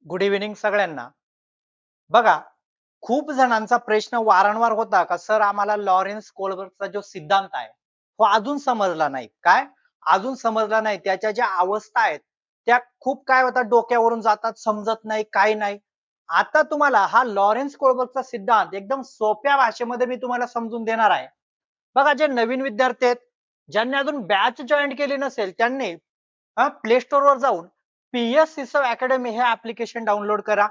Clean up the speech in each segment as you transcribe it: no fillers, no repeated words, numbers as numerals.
Good evening सगळ्यांना. बघा, खूप जणांचा प्रश्न वारंवार होता का सर आम्हाला लॉरेन्स कोलबर्गचा जो सिद्धांत आहे, तो अजून समजला नाही. काय? अजून समजला नाही. त्याच्या ज्या अवस्था आहेत, त्या खूप काय होतात डोक्यावरून जातात, समजत नाही, काही नाही. आता तुम्हाला हा लॉरेन्स कोलबर्गचा सिद्धांत एकदम सोप्या भाषेमध्ये मी तुम्हाला समजून देणार आहे. बघा, जे नवीन विद्यार्थी आहेत, ज्यांनी अजून बॅच जॉइन केली नसेल, त्यांनी प्ले स्टोअरवर जाऊन पीएस सिसव अकॅडमी हे ऍप्लिकेशन डाउनलोड करा.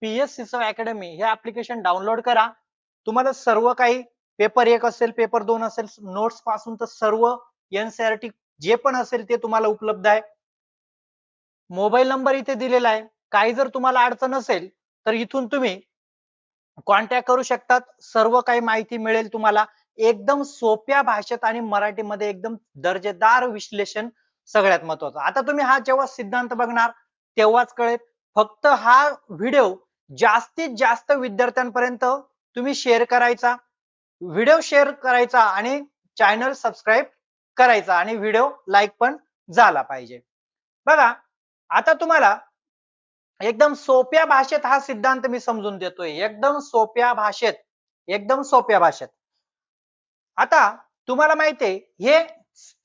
पीएस सिसव अकॅडमी हे ऍप्लिकेशन डाउनलोड करा. तुम्हाला सर्व काही पेपर 1 असेल, पेपर 2 असेल, नोट्स पासून तर सर्व एनसीईआरटी जे पण असेल ते तुम्हाला उपलब्ध आहे. मोबाईल नंबर इथे दिलेला आहे. काही जर तुम्हाला अडचण असेल तर इथून तुम्ही कॉन्टॅक्ट करू शकतात. सर्व काही माहिती मिळेल तुम्हाला. एकदम सोप्या भाषेत आणि मराठीमध्ये एकदम दर्जेदार विश्लेषण सगळ्यात महत्वाचं. आता तुम्ही हा जेव्हा सिद्धांत बघणार तेव्हाच कळेल. फक्त हा व्हिडिओ जास्तीत जास्त विद्यार्थ्यांपर्यंत तुम्ही शेअर करायचा. व्हिडिओ शेअर करायचा आणि चॅनल सबस्क्राईब करायचा आणि व्हिडिओ लाईक पण झाला पाहिजे. बघा, आता तुम्हाला एकदम सोप्या भाषेत हा सिद्धांत मी समजून देतोय. एकदम सोप्या भाषेत. एकदम सोप्या भाषेत. आता तुम्हाला माहितीये हे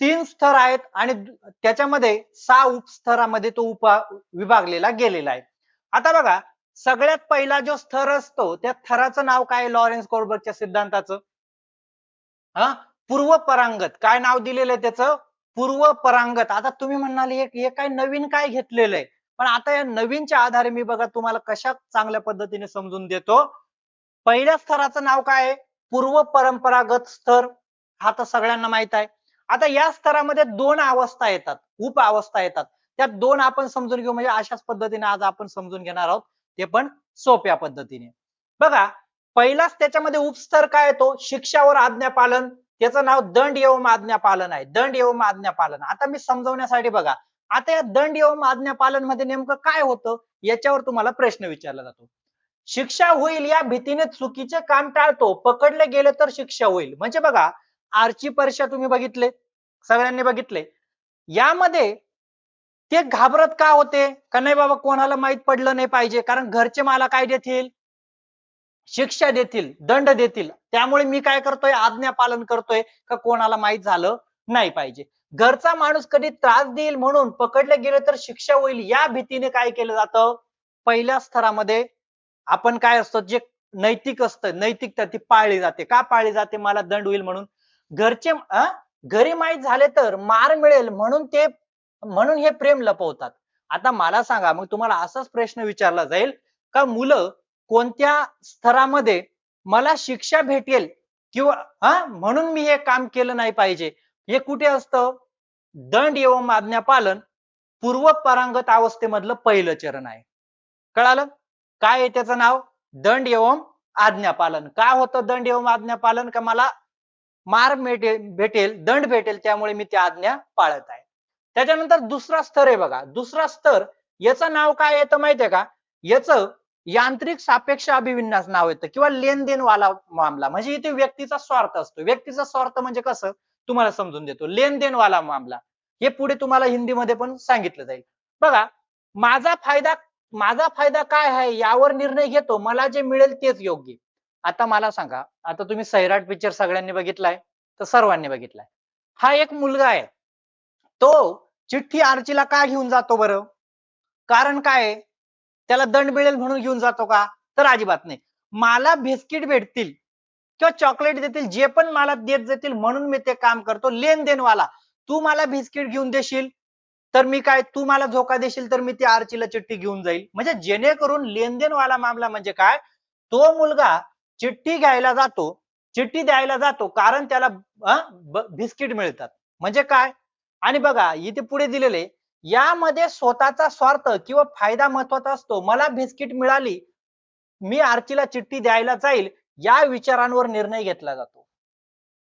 3 स्तर आहेत आणि त्याच्यामध्ये 6 उपस्तरामध्ये तो विभागलेला गेलेला आहे. आता बघा, सगळ्यात पहिला जो स्तर असतो त्या थराचं नाव काय आहे लॉरेन्स कोलबर्गच्या सिद्धांताचं? हा, पूर्व परांगत. काय नाव दिलेलं आहे त्याचं? पूर्व परांगत. आता तुम्ही म्हणाल हे काय नवीन काय घेतलेलं आहे? पण आता या नवीनच्या आधारे मी बघा तुम्हाला कशा चांगल्या पद्धतीने समजून देतो. पहिल्या स्तराचं नाव काय आहे? पूर्व परंपरागत स्तर. हा तर सगळ्यांना माहित आहे. आता या स्तरामध्ये 2 अवस्था येतात, उप अवस्था येतात. त्या 2 आपण समजून घेऊ, म्हणजे अशाच पद्धतीने आज आपण समजून घेणार आहोत, ते पण सोप्या पद्धतीने. बघा, पहिलाच त्याच्यामध्ये उपस्तर काय येतो? शिक्षावर आज्ञापालन. त्याचं नाव दंड एवं आज्ञापालन आहे. दंड एवं आज्ञापालन. आता मी समजवण्यासाठी बघा, आता या दंड एवं आज्ञापालन मध्ये नेमकं काय होतं याच्यावर तुम्हाला प्रश्न विचारला जातो. शिक्षा होईल या भीतीने चुकीचे काम टाळतो, पकडले गेले तर शिक्षा होईल. म्हणजे बघा, आर्ची परीक्षा तुम्ही बघितले, सगळ्यांनी बघितले. यामध्ये ते घाबरत का होते? का नाही बाबा कोणाला माहित पडलं नाही पाहिजे, कारण घरचे मला काय देतील? शिक्षा देतील, दंड देतील. त्यामुळे मी काय करतोय? आज्ञा पालन करतोय का कोणाला माहित झालं नाही पाहिजे. घरचा माणूस कधी त्रास देईल म्हणून पकडले गेले तर शिक्षा होईल या भीतीने काय केलं जातं? पहिल्या स्तरामध्ये आपण काय असतो, जे नैतिक असतं, नैतिकता ती पाळली जाते. का पाळली जाते? मला दंड होईल म्हणून. घरचे घरी माहीत झाले तर मार मिळेल म्हणून हे प्रेम लपवतात. आता मला सांगा, मग तुम्हाला असाच प्रश्न विचारला जाईल का मुलं कोणत्या स्तरामध्ये मला शिक्षा भेटेल किंवा म्हणून मी हे काम केलं नाही पाहिजे, हे कुठे असतं? दंड एवं आज्ञापालन पूर्व परांगत अवस्थेमधलं पहिलं चरण आहे. कळालं? काय आहे त्याचं नाव? दंड एवं आज्ञापालन. काय होतं दंड एवं आज्ञापालन? का मला मार भेटेल, दंड भेटेल, त्यामुळे मी ती आज्ञा पाळत आहे. त्याच्यानंतर दुसरा स्तर आहे बघा. दुसरा स्तर, याचं नाव काय येतं माहितीये का? याचं यांत्रिक सापेक्ष अभिविन्यास नाव येतं किंवा लेनदेन वाला मामला. म्हणजे इथे व्यक्तीचा स्वार्थ असतो. व्यक्तीचा स्वार्थ म्हणजे कसं? तुम्हाला समजून देतो. लेनदेन वाला मामला. हे पुढे तुम्हाला हिंदीमध्ये पण सांगितलं जाईल. बघा, माझा फायदा माझा फायदा काय आहे यावर निर्णय घेतो. मला जे मिळेल तेच योग्य. आता मला सांगा, आता तुम्ही सैराट पिक्चर सगळ्यांनी बघितलाय, तर सर्वांनी बघितलाय. हा एक मुलगा आहे. तो चिठ्ठी आर्चीला का घेऊन जातो बरं? कारण काय आहे? त्याला दंड मिळेल म्हणून घेऊन जातो का? तर अजिबात नाही. मला बिस्किट भेटतील किंवा चॉकलेट देतील, जे पण मला देत जातील म्हणून मी ते काम करतो. लेनदेनवाला. तू मला बिस्किट घेऊन देशील तर मी काय, तू मला धोका देशील तर मी ती आर्चीला चिठ्ठी घेऊन जाईल. म्हणजे जेणेकरून लेनदेनवाला मामला म्हणजे काय? तो मुलगा चिठ्ठी घ्यायला जातो, चिठ्ठी द्यायला जातो कारण त्याला बिस्किट मिळतात. म्हणजे काय? आणि बघा इथे पुढे दिलेले, यामध्ये स्वतःचा स्वार्थ किंवा फायदा महत्वाचा असतो. मला बिस्किट मिळाली, मी आर्चीला चिठ्ठी द्यायला जाईल, या विचारांवर निर्णय घेतला जातो.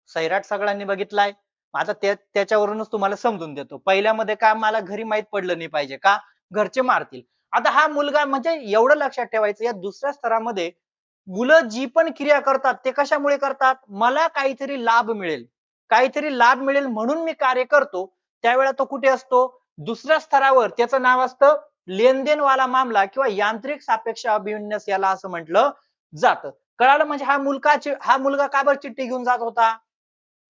सैराट सगळ्यांनी बघितलाय. आता त्याच्यावरूनच तुम्हाला समजून देतो. पहिल्यामध्ये काय, मला घरी माहित पडलं नाही पाहिजे का? घरचे मारतील. आता हा मुलगा, म्हणजे एवढं लक्षात ठेवायचं, या दुसऱ्या स्तरामध्ये मुलं जी पण क्रिया करतात ते कशामुळे करतात? मला काहीतरी लाभ मिळेल, काहीतरी लाभ मिळेल म्हणून मी कार्य करतो. त्यावेळेला तो कुठे असतो? दुसऱ्या स्तरावर. त्याचं नाव असतं लेनदेनवाला मामला किंवा यांत्रिक सापेक्ष अभिविन्यास याला असं म्हटलं जातं. कळालं? म्हणजे हा मुलगा का बरं चिठ्ठी घेऊन जात होता?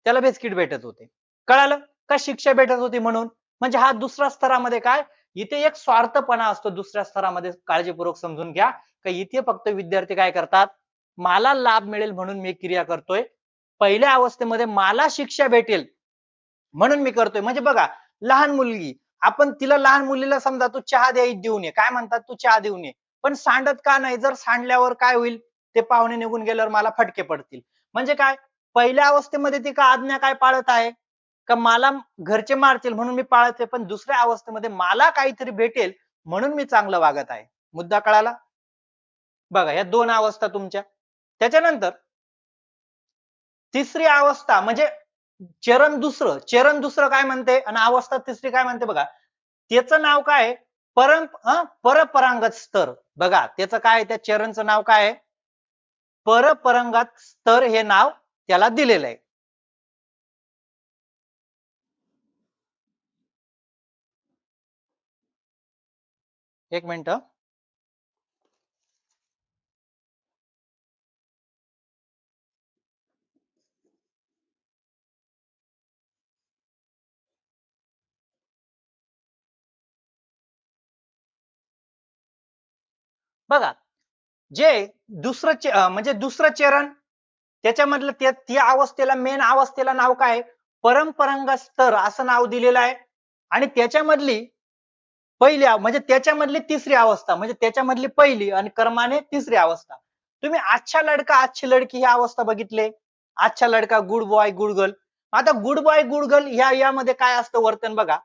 त्याला बिस्किट भेटत होते. कळालं? का शिक्षा भेटत होती म्हणून? म्हणजे हा दुसऱ्या स्तरामध्ये काय, इथे एक स्वार्थपणा असतो दुसऱ्या स्तरामध्ये, काळजीपूर्वक समजून घ्या. का इथे फक्त विद्यार्थी काय करतात, मला लाभ मिळेल म्हणून मी क्रिया करतोय. पहिल्या अवस्थेमध्ये मला शिक्षा भेटेल म्हणून मी करतोय. म्हणजे बघा, लहान मुलगी, आपण तिला, लहान मुलीला समजा तू चहा देऊन ये, काय म्हणतात, तू चहा देऊन ये. पण सांडत का नाही? जर सांडल्यावर काय होईल, ते पाहुणे निघून गेल्यावर मला फटके पडतील. म्हणजे काय, पहिल्या अवस्थेमध्ये ती का आज्ञा काय पाळत आहे, का मला घरचे मारतील म्हणून मी पाळते, पण दुसऱ्या अवस्थेमध्ये मला काहीतरी भेटेल म्हणून मी चांगलं वागत आहे. मुद्दा कळाला? बघा, या दोन अवस्था तुमच्या. त्याच्यानंतर तिसरी अवस्था म्हणजे चरण दुसरं काय म्हणते आणि अवस्था तिसरी काय म्हणते बघा. त्याचं नाव काय आहे? परपरांगत स्तर. बघा, त्याचं काय आहे, त्या चरणचं नाव काय आहे? परपरांगत स्तर हे नाव त्याला दिलेलं आहे. एक मिनिट. बघा, जे म्हणजे दुसरं चरण, त्याच्यामधलं त्या अवस्थेला, मेन अवस्थेला नाव काय आहे? परंपरागत स्तर असं नाव दिलेलं आहे. आणि त्याच्यामधली म्हणजे त्याच्यामधली तिसरी अवस्था, म्हणजे त्याच्यामधली पहिली आणि क्रमाने तिसरी अवस्था. तुम्ही अच्छा लडका अच्छी लडकी ही अवस्था बघितले. अच्छा लडका, गुड बॉय, गुड गर्ल. आता गुड बॉय गुड गर्ल यामध्ये काय असतं वर्तन बघा.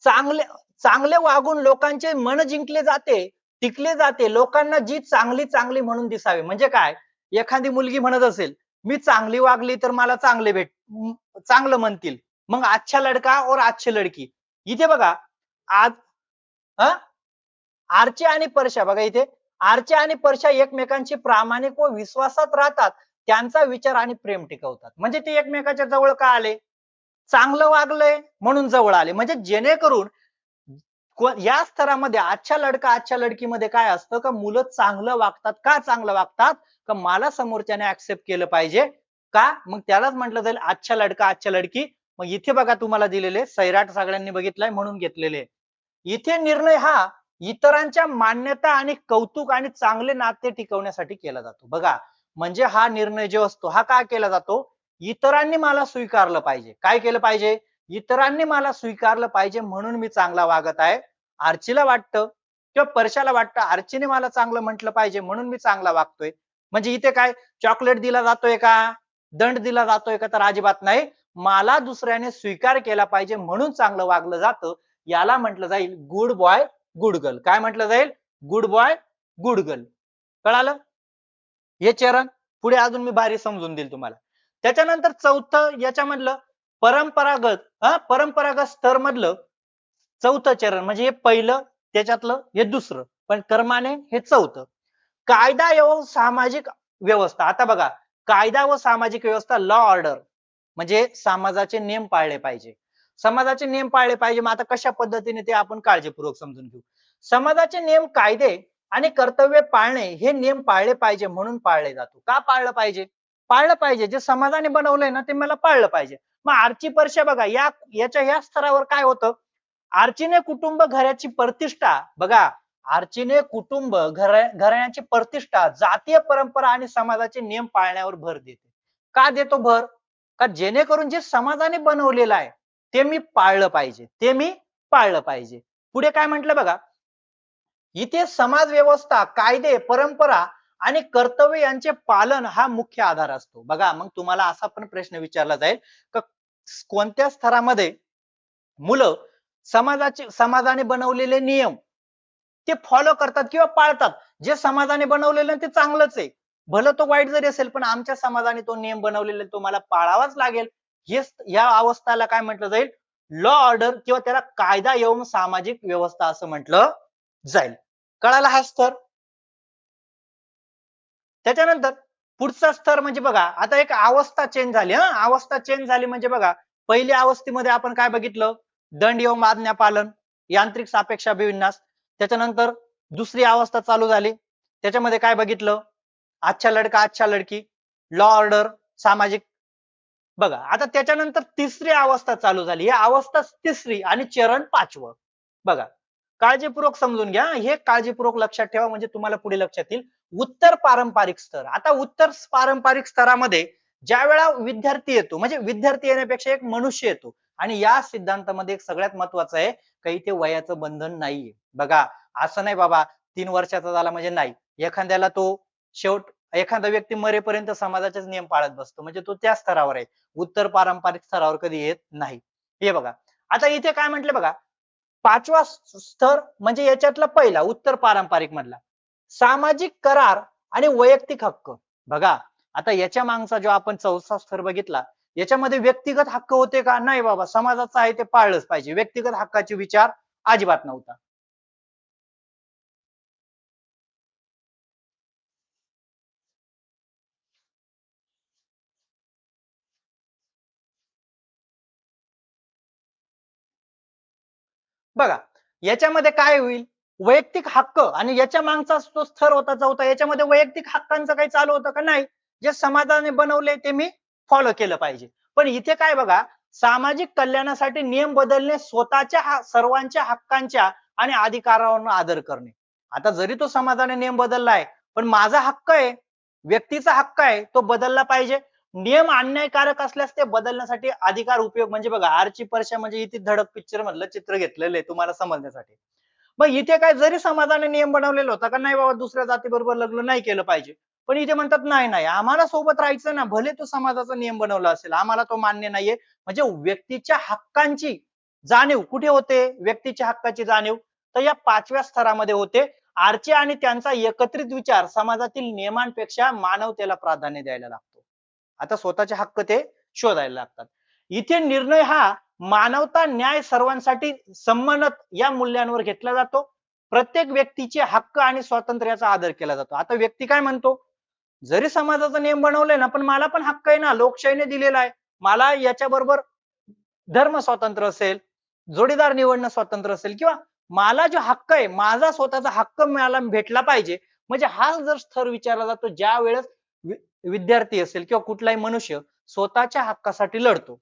चांगले चांगले वागून लोकांचे मन जिंकले जाते, टिकले जाते. लोकांना जी चांगली चांगली म्हणून दिसावे. म्हणजे काय, एखादी मुलगी म्हणत असेल, मी चांगली वागली तर मला चांगलं म्हणतील. मग अच्छा लडका और अच्छी लडकी. इथे बघा, आज आरचे आणि परशा, बघा इथे आरचे आणि परशा एकमेकांशी प्रामाणिक व विश्वासात राहतात. त्यांचा विचार आणि प्रेम टिकवतात. म्हणजे ते एकमेकाच्या जवळ का आले? चांगलं वागलंय म्हणून जवळ आले. म्हणजे जेणेकरून या स्तरामध्ये अच्छा लडका अच्छा लडकीमध्ये काय असतं, का मुलं चांगलं वागतात. का चांगलं वागतात? का मला समोरच्याने ऍक्सेप्ट केलं पाहिजे. का? मग त्यालाच म्हटलं जाईल अच्छा लडका अच्छा लडकी. मग इथे बघा तुम्हाला दिलेले सैराट सगळ्यांनी बघितलाय म्हणून घेतलेले. इथे निर्णय हा इतरांच्या मान्यता आणि कौतुक आणि चांगले नाते टिकवण्यासाठी केला जातो. बघा, म्हणजे हा निर्णय जो असतो हा का केला जातो? इतरांनी मला स्वीकारलं पाहिजे. काय केलं पाहिजे? इतरांनी मला स्वीकारलं पाहिजे म्हणून मी चांगला वागत आहे. आर्चीला वाटतं किंवा परशाला वाटतं आर्चीने मला चांगलं म्हटलं पाहिजे म्हणून मी चांगला वागतोय. म्हणजे इथे काय चॉकलेट दिला जातोय का? दंड दिला जातोय का? तर अजिबात नाही. मला दुसऱ्याने स्वीकार केला पाहिजे म्हणून चांगलं वागलं जातं. याला म्हटलं जाईल गुड बॉय गुड गर्ल. काय म्हटलं जाईल? Good boy good girl. कळालं? हे चरण पुढे अजून मी भारी समजून देईल तुम्हाला. त्याच्यानंतर चौथं याच्यामधलं परंपरागत स्तर मधलं चौथं चरण, म्हणजे हे पहिलं, त्याच्यातलं हे दुसरं, पण कर्माने हे चौथं. कायदा एवं सामाजिक व्यवस्था. आता बघा, कायदा व सामाजिक व्यवस्था, लॉ ऑर्डर, म्हणजे समाजाचे नियम पाळले पाहिजे. समाजाचे नियम पाळले पाहिजे. मग आता कशा पद्धतीने ते आपण काळजीपूर्वक समजून घेऊ. समाजाचे नियम, कायदे आणि कर्तव्य पाळणे, हे नियम पाळले पाहिजे म्हणून पाळले जातो. का पाळलं पाहिजे? पाळलं पाहिजे, जे समाजाने बनवलंय ना ते मला पाळलं पाहिजे. मग आर्ची परशा बघा, या स्तरावर काय होतं? आर्चीने कुटुंब घराची प्रतिष्ठा, बघा, आर्चीने कुटुंब घराण्याची प्रतिष्ठा, जातीय परंपरा आणि समाजाचे नियम पाळण्यावर भर देते. का देतो भर? का जेणेकरून जे समाजाने बनवलेलं आहे ते मी पाळलं पाहिजे, ते मी पाळलं पाहिजे. पुढे काय म्हटलं बघा, इथे समाज व्यवस्था, कायदे, परंपरा आणि कर्तव्य यांचे पालन हा मुख्य आधार असतो. बघा, मग तुम्हाला असा पण प्रश्न विचारला जाईल का कोणत्या स्तरामध्ये मुलं समाजाने बनवलेले नियम ते फॉलो करतात किंवा पाळतात. जे समाजाने बनवलेलं ते चांगलंच आहे, भलं तो वाईट जरी असेल, पण आमच्या समाजाने तो नियम बनवलेला तो मला पाळावाच लागेल. हेच या अवस्थाला काय म्हटलं जाईल? लॉ ऑर्डर किंवा त्याला कायदा एवं सामाजिक व्यवस्था असं म्हटलं जाईल. कळाला हा स्तर? त्याच्यानंतर पुढचा स्तर म्हणजे बघा, आता एक अवस्था चेंज झाली. अवस्था चेंज झाली म्हणजे बघा, पहिल्या अवस्थेमध्ये आपण काय बघितलं? दंड एवं आज्ञा पालन. यांत्रिक सापेक्ष अभिविन्यास. त्याच्यानंतर दुसरी अवस्था चालू झाली, त्याच्यामध्ये काय बघितलं, अच्छा लडका अच्छा लडकी, लॉ ऑर्डर, सामाजिक. बघा आता त्याच्यानंतर तिसरी अवस्था चालू झाली, ही अवस्था तिसरी आणि चरण पाचवं. बघा काळजीपूर्वक समजून घ्या, हे काळजीपूर्वक लक्षात ठेवा म्हणजे तुम्हाला पुढे लक्षात येईल. उत्तर पारंपरिक स्तर. आता उत्तर पारंपरिक स्तरामध्ये ज्या वेळा विद्यार्थी येतो, म्हणजे विद्यार्थी येण्यापेक्षा एक मनुष्य येतो, आणि या सिद्धांतामध्ये एक सगळ्यात महत्वाचं आहे का इथे वयाचं बंधन नाहीये. बघा असं नाही बाबा 3 वर्षाचा झाला म्हणजे नाही, एखाद्याला तो शेवट एखादा व्यक्ती मरेपर्यंत समाजाचेच नियम पाळत बसतो, म्हणजे तो त्या स्तरावर आहे, उत्तर पारंपरिक स्तरावर कधी येत नाही. हे बघा आता इथे काय म्हटले बघा, पाचवा स्तर म्हणजे याच्यातला पहिला उत्तर पारंपरिक मधला सामाजिक करार आणि वैयक्तिक हक्क. बघा आता याच्या मागचा जो आपण चौथा स्तर बघितला, याच्यामध्ये व्यक्तिगत हक्क होते का, नाही बाबा, समाजाचं आहे ते पाळलंच पाहिजे, व्यक्तिगत हक्काचे विचार अजिबात नव्हता. बघा याच्यामध्ये काय होईल, वैयक्तिक हक्क आणि याच्या मागचा जो स्तर होता चौथा, याच्यामध्ये वैयक्तिक हक्कांचं काही चालू होतं का, नाही, जे समाजाने बनवले ते मी फॉलो केलं पाहिजे. पण इथे काय बघा, सामाजिक कल्याणासाठी नियम बदलणे स्वतःच्या सर्वांच्या हक्कांच्या आणि अधिकारांवर आदर करणे. आता जरी तो समाजाने नियम बदललाय, पण माझा हक्क आहे, व्यक्तीचा हक्क आहे, तो बदलला पाहिजे. नियम अन्यायकारक असल्यास ते बदलण्यासाठी अधिकार उपयोग, म्हणजे बघा आरची परशा म्हणजे इथे धडक पिक्चर मधलं चित्र घेतलेलं आहे तुम्हाला समजण्यासाठी. मग इथे काय जरी समाजाने नियम बनवलेला होता का, नाही बाबा दुसऱ्या जातीबरोबर लग्न नाही केलं पाहिजे, पण इथे म्हणतात नाही नाही आम्हाला सोबत राहायचं ना, भले तो समाजाचा नियम बनवला असेल, आम्हाला तो मान्य नाहीये. म्हणजे व्यक्तीच्या हक्कांची जाणीव कुठे होते, व्यक्तीच्या हक्काची जाणीव तर या पाचव्या स्तरामध्ये होते. आरचे आणि त्यांचा एकत्रित विचार समाजातील नियमांपेक्षा मानवतेला प्राधान्य द्यायला लागतो. आता स्वतःचे हक्क ते शोधायला लागतात. इथे निर्णय हा मानवता, न्याय, सर्वांसाठी सम्मानत या मूल्यांवर घेतला जातो. प्रत्येक व्यक्तीचे हक्क आणि स्वातंत्र्याचा आदर केला जातो. आता व्यक्ती काय म्हणतो, जरी समाजाचा नियम बनवलाय ना, पण मला पण हक्क आहे ना, लोकशाहीने दिलेला आहे, मला याच्याबरोबर धर्म स्वातंत्र्य असेल, जोडीदार निवडणं स्वातंत्र्य असेल, किंवा मला जो हक्क आहे, माझा स्वतःचा हक्क मला भेटला पाहिजे. म्हणजे हा जर स्तर विचारला जातो, ज्या वेळेस विद्यार्थी असेल किंवा कुठलाही मनुष्य स्वतःच्या हक्कासाठी लढतो,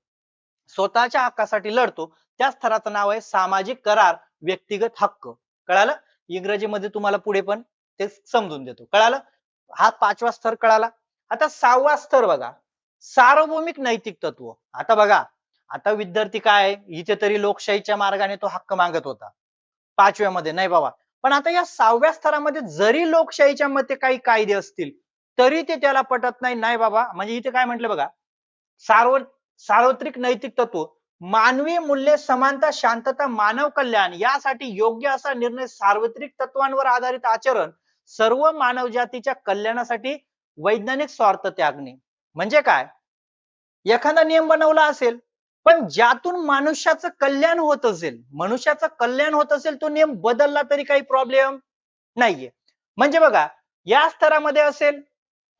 स्वतःच्या हक्कासाठी लढतो, त्या स्तराचं नाव आहे सामाजिक करार, व्यक्तिगत हक्क. कळालं? इंग्रजीमध्ये तुम्हाला पुढे पण ते समजून देतो. कळालं? हा पाचवा स्तर कळाला. आता सहावा स्तर बघा, सार्वभौमिक नैतिक तत्व. आता बघा, आता विद्यार्थी काय, इथे तरी लोकशाहीच्या मार्गाने तो हक्क मागत होता, पाचव्यामध्ये नाही बाबा, पण आता या सहाव्या स्तरामध्ये जरी लोकशाहीच्या मते काही कायदे असतील, तरी ते त्याला पटत नाही, नाही बाबा. म्हणजे इथे काय म्हटलं बघा, सार्व सार्वत्रिक नैतिक तत्व, मानवी मूल्ये, समानता, शांतता, मानव कल्याण यासाठी योग्य असा निर्णय, सार्वत्रिक तत्वांवर आधारित आचरण, सर्व मानव जातीच्या कल्याणासाठी वैज्ञानिक स्वार्थ त्यागणे. म्हणजे काय, एखादा नियम बनवला असेल, पण ज्यातून मनुष्याचं कल्याण होत असेल, मनुष्याचं कल्याण होत असेल, तो नियम बदलला तरी काही प्रॉब्लेम नाहीये. म्हणजे बघा या स्तरामध्ये असेल,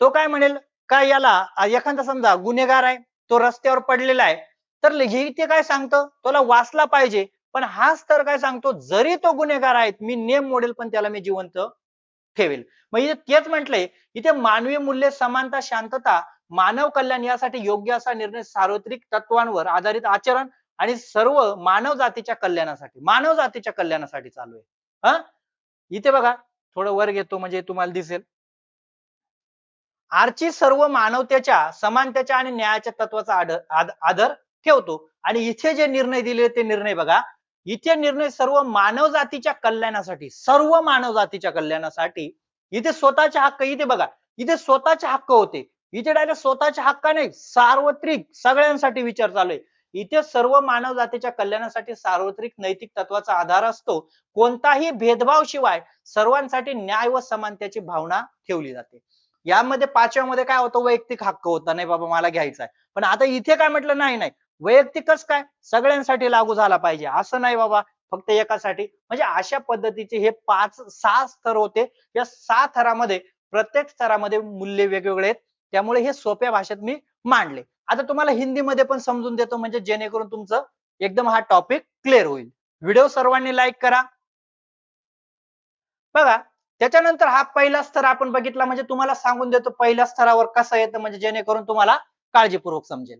तो काय म्हणेल का, याला एखादा समजा गुन्हेगार आहे, तो रस्त्यावर पडलेला आहे, तर हे इथे काय सांगतं, त्याला वाचला पाहिजे. पण हा स्तर काय सांगतो, जरी तो गुन्हेगार आहे, मी नियम मोडेल पण त्याला मी जिवंत ठेवेल. मग इथे तेच म्हटलंय, इथे मानवी मूल्य, समानता, शांतता, मानव कल्याण यासाठी योग्य असा निर्णय, सार्वत्रिक तत्वांवर आधारित आचरण आणि सर्व मानव जातीच्या कल्याणासाठी, मानव जातीच्या कल्याणासाठी चालू आहे. हा इथे बघा, थोडं वर घेतो म्हणजे तुम्हाला दिसेल, आरची सर्व मानवतेच्या, समानतेच्या आणि न्यायाच्या तत्वाचा आदर ठेवतो. आणि इथे जे निर्णय दिले ते निर्णय बघा, इथे निर्णय सर्व मानव जातीच्या कल्याणासाठी, सर्व मानव जातीच्या कल्याणासाठी. इथे स्वतःचे हक्क, इथे बघा, इथे स्वतःचे हक्क होते, इथे डायरेक्ट स्वतःच्या हक्का नाही, सार्वत्रिक सगळ्यांसाठी विचार चालू आहे. इथे सर्व मानव जातीच्या कल्याणासाठी सार्वत्रिक नैतिक तत्वाचा आधार असतो. कोणताही भेदभाव शिवाय सर्वांसाठी न्याय व समानतेची भावना ठेवली जाते. यामध्ये पाचव्यामध्ये काय होतं, वैयक्तिक हक्क होता, नाही बाबा मला घ्यायचा आहे. पण आता इथे काय म्हटलं, नाही नाही, वैयक्तिकच काय सगळ्यांसाठी लागू झाला पाहिजे, असं नाही बाबा फक्त एकासाठी. म्हणजे अशा पद्धतीचे हे 6 स्तर होते. या 6 थरामध्ये प्रत्येक स्तरामध्ये मूल्य वेगवेगळे आहेत, त्यामुळे हे सोप्या भाषेत मी मांडले. आता तुम्हाला हिंदीमध्ये पण समजून देतो, म्हणजे जेणेकरून तुमचं एकदम हा टॉपिक क्लिअर होईल. व्हिडिओ सर्वांनी लाईक करा. बघा, त्याच्यानंतर हा पहिला स्तर आपण बघितला म्हणजे तुम्हाला सांगून देतो पहिल्या स्तरावर कसं येतं म्हणजे जेणेकरून तुम्हाला काळजीपूर्वक समजेल.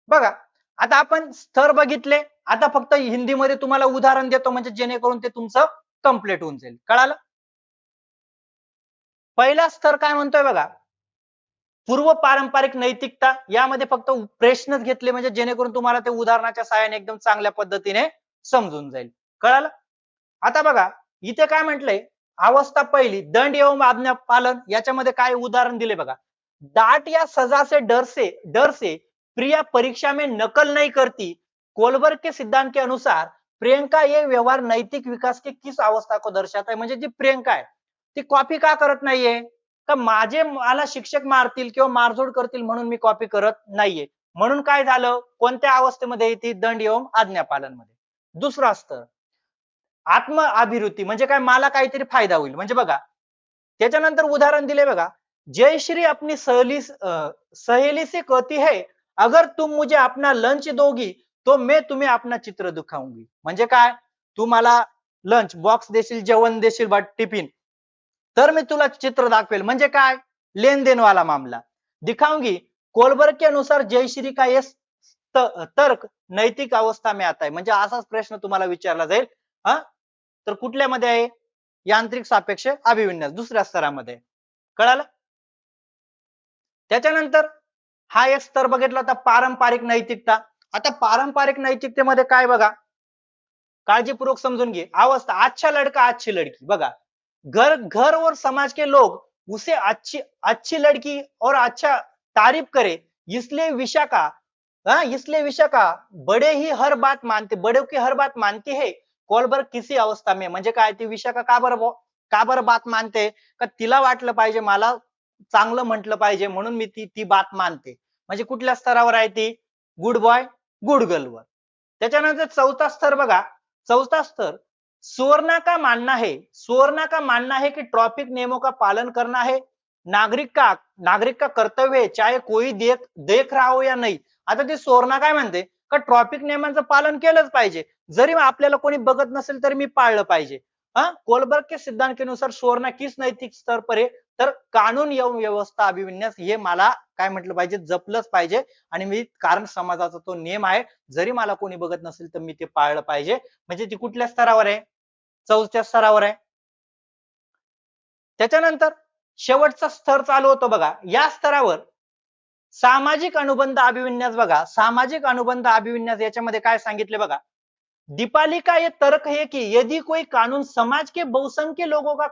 बघा, आता आपण स्तर बघितले. आता फक्त हिंदीमध्ये तुम्हाला उदाहरण देतो म्हणजे जेणेकरून ते तुमचं कंप्लीट होऊन जाईल. कळालं? पहिला स्तर काय म्हणतोय बघा, पूर्व पारंपरिक नैतिकता. यामध्ये फक्त प्रश्नच घेतले म्हणजे जेणेकरून तुम्हाला ते उदाहरणाच्या सहाय्याने एकदम चांगल्या पद्धतीने समजून जाईल. कळालं? आता बघा, इथे काय म्हटलंय, अवस्था पहिली दंड एवं आज्ञा पालन. याच्यामध्ये काय उदाहरण दिले बघा, डांट या सजा से डर से प्रिया परीक्षा में नकल नहीं करती. कोलबर्ग के सिद्धांत के अनुसार प्रियंका ये व्यवहार नैतिक विकास के किस अवस्था को दर्शाता है. म्हणजे जी प्रियंका आहे ती कॉपी का करत नाहीये, का माझे मला शिक्षक मारतील किंवा मारझोड करतील म्हणून मी कॉपी करत नाहीये. म्हणून काय झालं, कोणत्या अवस्थेमध्ये येते, दंड एवं आज्ञापालन मध्ये. दुसरं असतं आत्म अभिवृत्ती म्हणजे काय, मला काहीतरी फायदा होईल. म्हणजे बघा, त्याच्यानंतर उदाहरण दिले बघा, जयश्री अपनी सहेली से कहती है, अगर तुम मुझे अपना लंच दोगी तो मैं तुम्हें अपना चित्र दिखाऊंगी. म्हणजे काय, तू मला लंच बॉक्स देशील, जेवण देशील, टिफिन, तर मी तुला चित्र दाखवेल. म्हणजे काय, लेन देन वाला मामला. दिखाऊंगी. कोलबर्ग के अनुसार जयश्री का ये तर्क नैतिक अवस्था में आता है. म्हणजे असाच प्रश्न तुम्हाला विचारला जाईल. हा, तर कुठल्यामध्ये आहे, यांत्रिक सापेक्ष अभिविन्यास दुसऱ्या स्तरामध्ये. कळालं? त्याच्यानंतर हा एक स्तर बघितला होता पारंपरिक नैतिकता. आता पारंपरिक नैतिकतेमध्ये काय बघा, काळजीपूर्वक समजून घे. अवस्था अच्छा लड़का अच्छी लड़की. बघा, घर घर और समाज के लोग उसे अच्छी अच्छी लड़की और अच्छा तारीफ करे, इसलिए विशाखा, इसलिए विशाखा बड़े ही हर बात मानते, बड़ों की हर बात मानती है. कॉलबर्ग किसी अवस्था में. म्हणजे काय, ती विशाखा का बरं बात मानते, का तिला वाटलं पाहिजे मला चांगलं म्हटलं पाहिजे म्हणून मी ती ती बात मानते. म्हणजे कुठल्या स्तरावर आहे ती, गुड बॉय गुड गर्लवर. त्याच्यानंतर चौथा स्तर बघा, चौथा स्तर सुवर्णा का मानना है कि ट्रैफिक नियमों का पालन करना है. नागरिक का कर्तव्य है, चाहे कोई देख देख रहा हो या नाही. आता ती सुवर्णा काय म्हणते, का ट्रॅफिक नियमांचं पालन केलंच पाहिजे, जरी आपल्याला कोणी बघत नसेल तरी मी पाळलं पाहिजे. कोलबर्ग के सिद्धांत के अनुसार सुवर्ण किस नैतिक स्तर पर है, तर कानून एवं व्यवस्था अभिविन्यास हे मला काय म्हटलं पाहिजे, जपलंच पाहिजे. आणि मी कारण समाजाचा तो नियम आहे, जरी मला कोणी बघत नसेल तर मी ते पाळलं पाहिजे. म्हणजे ती कुठल्या स्तरावर आहे, चौथ्या स्तरावर आहे. त्याच्यानंतर शेवटचा स्तर चालू होतो बघा, या स्तरावर सामाजिक अनुबंध अभिविन्यास. बघा, सामाजिक अनुबंध अभिविन्यास याच्यामध्ये काय सांगितले बघा, दीपाली का ये तर्क है कि यदि कोई कानून समाज के बहुसंख्य लोगों का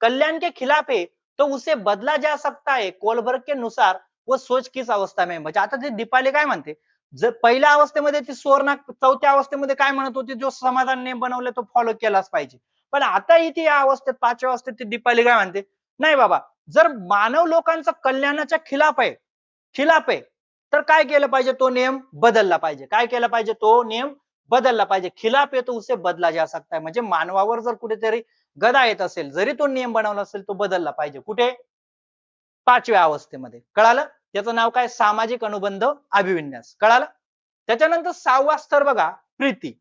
कल्याण के खिलाफ है तो उसे बदला जा सकता है. कोलबर्ग के अनुसार वो सोच किस अवस्था में. म्हणजे आता ते दीपाली काय म्हणते, जर पहिल्या अवस्थेमध्ये ती सुवर्णा चौथ्या अवस्थेमध्ये काय म्हणत होती, जो समाजाने बनवले तो फॉलो केलाच पाहिजे. पण आता इथे या अवस्थेत पाचव्या अवस्थेत ती दीपाली काय म्हणते, नाही बाबा, जर मानव लोकांचा कल्याणाच्या खिलाफ आहे तर काय केलं पाहिजे, तो नियम बदलला पाहिजे. काय केलं पाहिजे, तो नियम बदलला पाहिजे. खिलाफ आहे तो उसे बदला जा सकता है. म्हणजे मानवावर जर कुठेतरी गदा येत असेल, जरी तो नियम बनवला असेल तो बदलला पाहिजे. कुठे, पाचव्या अवस्थेमध्ये. कळालं? त्याचं नाव काय, सामाजिक अनुबंध अभिविन्यास. कळालं? त्याच्यानंतर सहावा स्तर बघा, प्रीती.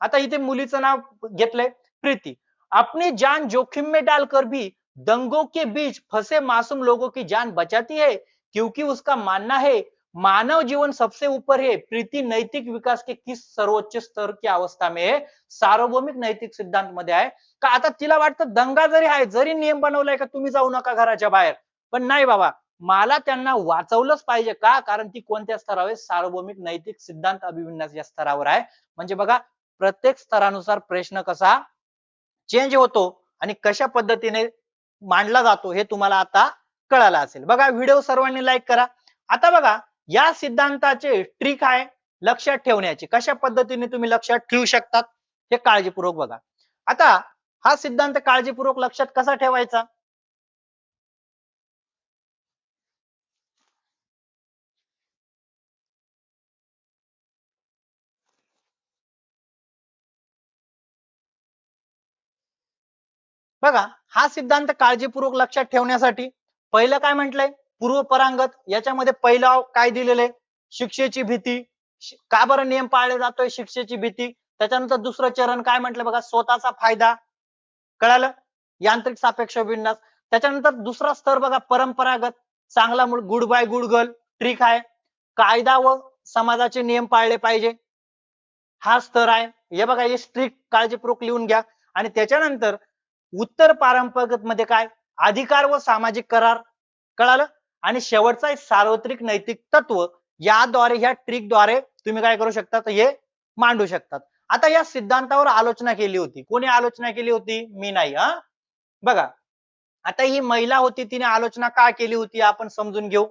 आता इथे मुलीचं नाव घेतलंय, प्रीती. अपनी जान जोखिम में डालकर भी दंगों के बीच फंसे मासूम लोगों की जान बचाती है, क्योंकि उसका मानना है मानव जीवन सबसे ऊपर है. प्रीती नैतिक विकास के किस सर्वोच्च स्तर की अवस्था में है, सार्वभौमिक नैतिक सिद्धांत मध्ये आहे. का आता तिला वाटतं दंगा जरी आहे, जरी नियम बनवलाय का तुम्ही जाऊ नका घराच्या बाहेर, पण नाही बाबा, मला त्यांना वाचवलंच पाहिजे. का, कारण ती कोणत्या स्तरावर आहे, सार्वभौमिक नैतिक सिद्धांत अभिविन्यास या स्तरावर आहे. म्हणजे बघा, प्रत्येक स्तरानुसार प्रश्न कसा चेंज होतो आणि कशा पद्धतीने मांडला जातो हे तुम्हाला आता कळालं असेल. बघा, व्हिडिओ सर्वांनी लाईक करा. आता बघा, या सिद्धांताचे ट्रिक आहे लक्षात ठेवण्याची, कशा पद्धतीने तुम्ही लक्षात ठेवू शकतात हे काळजीपूर्वक बघा. आता हा सिद्धांत काळजीपूर्वक लक्षात कसा ठेवायचा, बघा, हा सिद्धांत काळजीपूर्वक लक्षात ठेवण्यासाठी पहिलं काय म्हटलंय, पूर्वपरांगत. याच्यामध्ये पहिलं काय दिलेलं आहे, शिक्षेची भीती. का बरं नियम पाळले जातोय, शिक्षेची भीती. त्याच्यानंतर दुसरं चरण काय म्हटलं बघा, स्वतःचा फायदा. कळालं, यांत्रिक सापेक्ष विन्यास. त्याच्यानंतर दुसरा स्तर बघा, परंपरागत. चांगला मूळ, good bye good girl trick आहे. कायदा व समाजाचे नियम पाळले पाहिजे, हा स्तर आहे. हे बघा, हे स्ट्रिक्ट काळजीपूर्वक लिहून घ्या. आणि त्याच्यानंतर उत्तर पारंपरिक मध्ये काय, अधिकार व सामाजिक करार. कळालं. आणि शेवटचा आहे सार्वत्रिक नैतिक तत्व. याद्वारे, ह्या ट्रिकद्वारे तुम्ही काय करू शकता, हे मांडू शकतात. आता या सिद्धांतावर आलोचना केली होती. कोणी आलोचना केली होती, मी नाही. बघा, आता ही महिला होती, तिने आलोचना का केली होती आपण समजून घेऊ.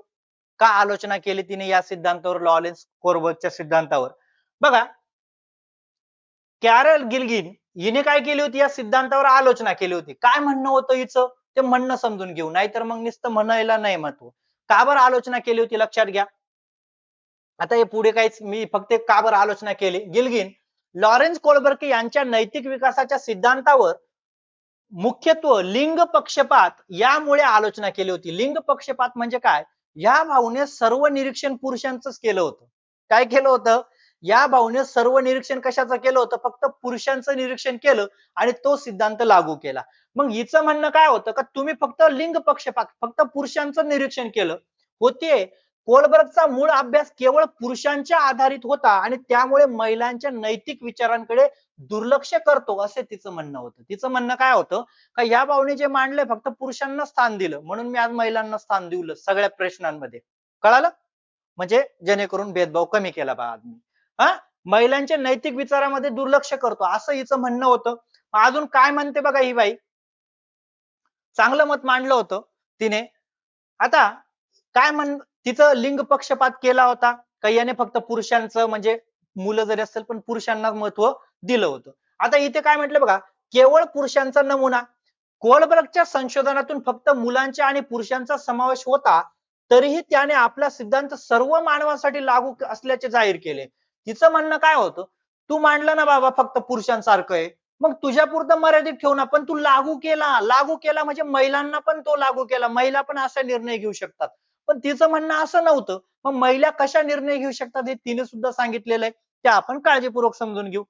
का आलोचना केली तिने या सिद्धांतावर, लॉरेन्स कोरबर्गच्या सिद्धांतावर. बघा, कॅरल गिल्गिन हिने काय केली होती, या सिद्धांतावर आलोचना केली होती. काय म्हणणं होतं हिचं, ते म्हणणं समजून घेऊ, नाहीतर मग नुसतं म्हणायला नाही महत्व. का बरं आलोचना केली होती लक्षात घ्या. आता हे पुढे काहीच, मी फक्त का बरं आलोचना केली. गिल्गिन लॉरेन्स कोलबर्ग यांच्या नैतिक विकासाच्या सिद्धांतावर मुख्यत्व लिंग पक्षपात यामुळे आलोचना केली होती. लिंग पक्षपात म्हणजे काय, या भावने सर्व निरीक्षण पुरुषांचंच केलं होतं. काय केलं होतं, या भावने सर्व निरीक्षण कशाचं केलं होतं, फक्त पुरुषांचं निरीक्षण केलं आणि तो सिद्धांत लागू केला. मग हिचं म्हणणं काय होतं, का तुम्ही फक्त लिंग पक्षपात, फक्त पुरुषांचं निरीक्षण केलं होते. कोलबर्गचा मूळ अभ्यास केवळ पुरुषांच्या आधारित होता आणि त्यामुळे महिलांच्या नैतिक विचारांकडे दुर्लक्ष करतो, असे तिचं म्हणणं होतं. तिचं म्हणणं काय होतं, का या भावने जे मांडले फक्त पुरुषांना स्थान दिलं, म्हणून मी आज महिलांना स्थान दिलं सगळ्या प्रश्नांमध्ये. कळालं, म्हणजे जेणेकरून भेदभाव कमी केला पाहिजे मी. हा, महिलांच्या नैतिक विचारामध्ये दुर्लक्ष करतो, असं हिचं म्हणणं होतं. अजून काय म्हणते बघा ही बाई, चांगलं मत मांडलं होतं तिने. आता काय तिचं लिंग पक्षपात केला होता, का याने फक्त पुरुषांचं, म्हणजे मुलं जरी असेल पण पुरुषांना महत्व दिलं होतं. आता इथे काय म्हटलं बघा, केवळ पुरुषांचा नमुना. कोलबर्गच्या संशोधनातून फक्त मुलांच्या आणि पुरुषांचा समावेश होता, तरीही त्याने आपला सिद्धांत सर्व मानवासाठी लागू असल्याचे जाहीर केले. तिचं म्हणणं काय होतं, तू मांडलं ना बाबा फक्त पुरुषांसारखं आहे, मग तुझ्या पुरतं मर्यादित ठेवू ना, पण तू लागू केला. लागू केला म्हणजे महिलांना पण तो लागू केला, महिला पण असा निर्णय घेऊ शकतात. पण तिचं म्हणणं असं नव्हतं. मग महिला कशा निर्णय घेऊ शकतात हे तिने सुद्धा सांगितलेलं आहे, ते आपण काळजीपूर्वक समजून घेऊ.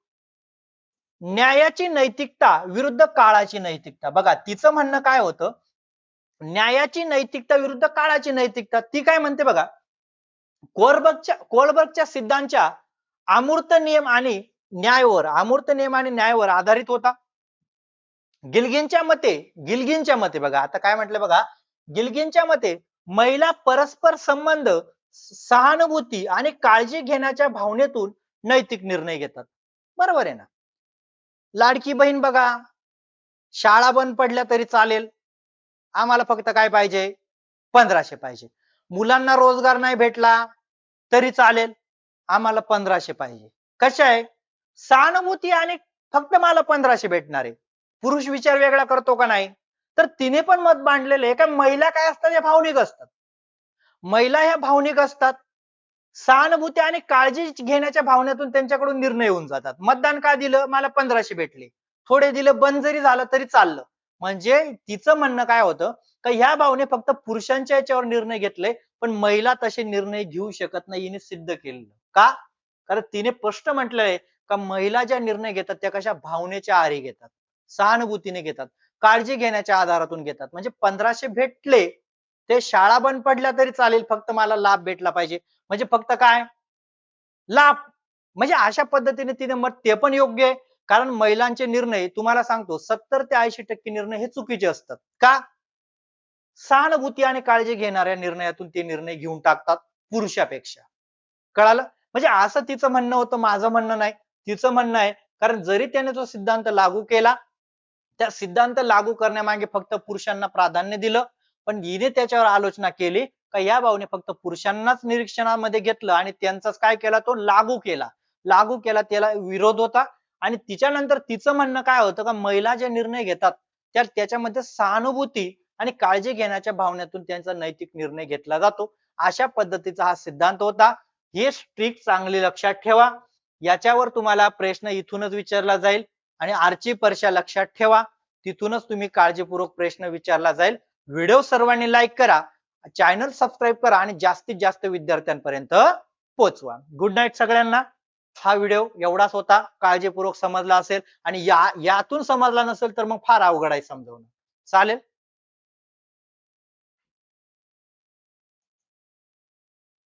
न्यायाची नैतिकता विरुद्ध काळाची नैतिकता. बघा, तिचं म्हणणं काय होतं, न्यायाची नैतिकता विरुद्ध काळाची नैतिकता. ती काय म्हणते बघा, कोलबर्गच्या सिद्धांच्या अमूर्त नियम आणि न्यायावर आधारित होता. गिल्गिनच्या मते बघा, आता काय म्हटलं बघा, गिल्गिनच्या मते महिला परस्पर संबंध, सहानुभूती आणि काळजी घेण्याच्या भावनेतून नैतिक निर्णय घेतात. बरोबर आहे ना. लाडकी बहीण बघा, शाळा बंद पडल्या तरी चालेल, आम्हाला फक्त काय पाहिजे, 1500 पाहिजे. मुलांना रोजगार नाही भेटला तरी चालेल, आम्हाला 1500 पाहिजे. कशा आहे, सहानुभूती आणि फक्त मला 1500 भेटणार आहे. पुरुष विचार वेगळा करतो का नाही, तर तिने पण मत मांडलेलं आहे का महिला काय असतात, या भावनिक असतात. महिला ह्या भावनिक असतात. सहानुभूती आणि काळजी घेण्याच्या भावनेतून त्यांच्याकडून निर्णय होऊन जातात. मतदान का दिलं, मला 1500 भेटले, थोडे दिले, बंद जरी झालं तरी चाललं. म्हणजे तिचं म्हणणं काय होतं, का ह्या भावने फक्त पुरुषांच्या याच्यावर निर्णय घेतले, पण महिला तसे निर्णय घेऊ शकत नाही. हिने सिद्ध केलं. का, कारण तिने स्पष्ट म्हटलंय का महिला ज्या निर्णय घेतात त्या कशा भावनेच्या आहारी घेतात, सहानुभूतीने घेतात, काळजी घेण्याच्या आधारातून घेतात. म्हणजे 1500 भेटले, ते शाळा बंद पडल्या तरी चालेल, फक्त मला लाभ भेटला पाहिजे. म्हणजे फक्त काय, लाभ. म्हणजे अशा पद्धतीने तिने मत, ते पण योग्य आहे. कारण महिलांचे निर्णय तुम्हाला सांगतो 70 ते 80% निर्णय हे चुकीचे असतात. का, सहानुभूती आणि काळजी घेणाऱ्या निर्णयातून ते निर्णय घेऊन टाकतात पुरुषापेक्षा. कळालं. म्हणजे असं तिचं म्हणणं होतं, माझं म्हणणं नाही. तिचं म्हणणं आहे, कारण जरी त्याने तो सिद्धांत लागू केला, त्या सिद्धांत लागू करण्यामागे फक्त पुरुषांना प्राधान्य दिलं, पण हिने त्याच्यावर आलोचना केली का या भावने फक्त पुरुषांनाच निरीक्षणामध्ये घेतलं आणि त्यांचाच काय केला, तो लागू केला, त्याला विरोध होता. आणि तिच्यानंतर तिचं म्हणणं काय होतं, का महिला जे निर्णय घेतात त्याच्यामध्ये सहानुभूती आणि काळजी घेण्याच्या भावनेतून त्यांचा नैतिक निर्णय घेतला जातो. अशा पद्धतीचा हा सिद्धांत होता. हे ट्रिक चांगली लक्षात ठेवा. याच्यावर तुम्हाला प्रश्न इथूनच विचारला जाईल आणि आरची परीक्षा लक्षात ठेवा. तिथूनच तुम्ही काळजीपूर्वक प्रश्न विचारला जाईल. व्हिडिओ सर्वांनी लाईक करा, चॅनल सबस्क्राईब करा आणि जास्तीत जास्त विद्यार्थ्यांपर्यंत पोहोचवा. गुड नाईट सगळ्यांना. हा व्हिडिओ एवढाच होता. काळजीपूर्वक समजला असेल आणि यातून समजला नसेल तर मग फार अवघड आहे समजवणं. चालेल.